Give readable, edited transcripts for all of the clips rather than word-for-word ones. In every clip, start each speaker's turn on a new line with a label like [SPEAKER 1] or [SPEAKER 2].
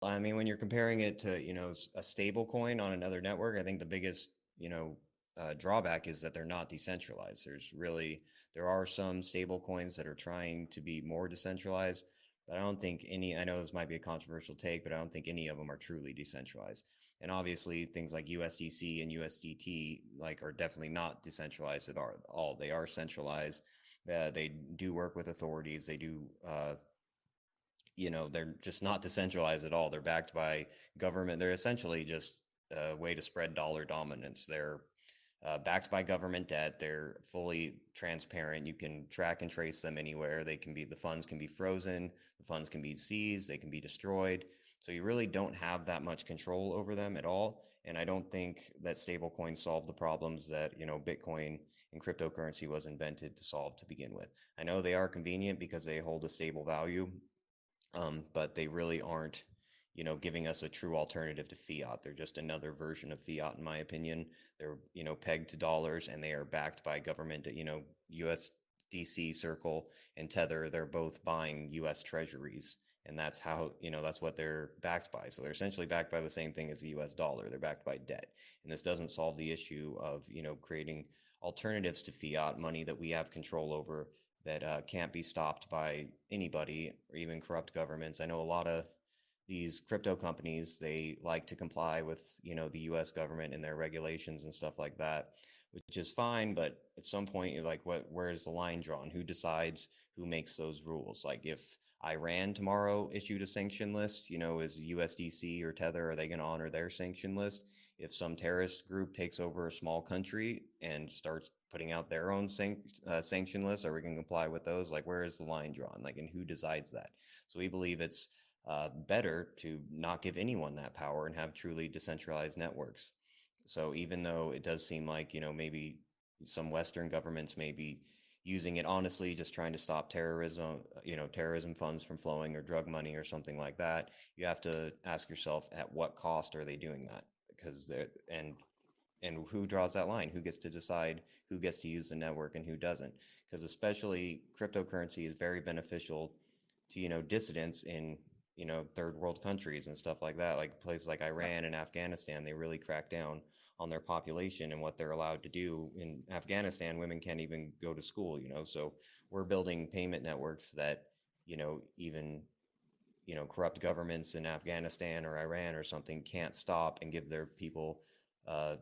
[SPEAKER 1] I mean, when you're comparing it to, a stable coin on another network, I think the biggest, drawback is that they're not decentralized. There are some stable coins that are trying to be more decentralized, but I don't think any, I know this might be a controversial take, but I don't think any of them are truly decentralized. And obviously things like USDC and USDT like are definitely not decentralized at all. They are centralized. They do work with authorities. They do, they're just not decentralized at all. They're backed by government. They're essentially just a way to spread dollar dominance. They're backed by government debt. They're fully transparent. You can track and trace them anywhere. The funds can be frozen, the funds can be seized, they can be destroyed. So you really don't have that much control over them at all. And I don't think that stablecoins solve the problems that, Bitcoin and cryptocurrency was invented to solve to begin with. I know they are convenient because they hold a stable value, but they really aren't, giving us a true alternative to fiat. They're just another version of fiat, in my opinion. They're, pegged to dollars, and they are backed by government. USDC, Circle, and Tether. They're both buying U.S. Treasuries, and that's how, that's what they're backed by. So they're essentially backed by the same thing as the U.S. dollar. They're backed by debt, and this doesn't solve the issue of, creating alternatives to fiat money that we have control over, that can't be stopped by anybody or even corrupt governments. I know a lot of these crypto companies, they like to comply with, the US government and their regulations and stuff like that, which is fine, but at some point you're like, where's the line drawn? Who decides, who makes those rules? Like if Iran tomorrow issued a sanction list, is USDC or Tether, are they going to honor their sanction list? If some terrorist group takes over a small country and starts putting out their own sanction list, are we going to comply with those? Like, where is the line drawn? Like, and who decides that? So we believe it's better to not give anyone that power and have truly decentralized networks. So even though it does seem like, maybe some Western governments may be using it honestly, just trying to stop terrorism, terrorism funds from flowing, or drug money or something like that, you have to ask yourself, at what cost are they doing that? Because and who draws that line? Who gets to decide who gets to use the network and who doesn't? Because especially cryptocurrency is very beneficial to, dissidents in, third world countries and stuff like that, like places like Iran and Afghanistan. They really crack down on their population and what they're allowed to do. In Afghanistan, women can't even go to school, so we're building payment networks that, even, corrupt governments in Afghanistan or Iran or something can't stop, and give their people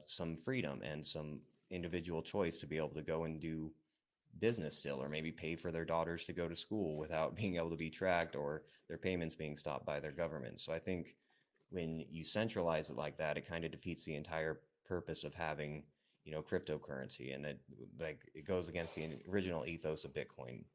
[SPEAKER 1] some freedom and some individual choice to be able to go and do business still, or maybe pay for their daughters to go to school without being able to be tracked, or their payments being stopped by their government. So I think when you centralize it like that, it kind of defeats the entire purpose of having, cryptocurrency, and it goes against the original ethos of Bitcoin.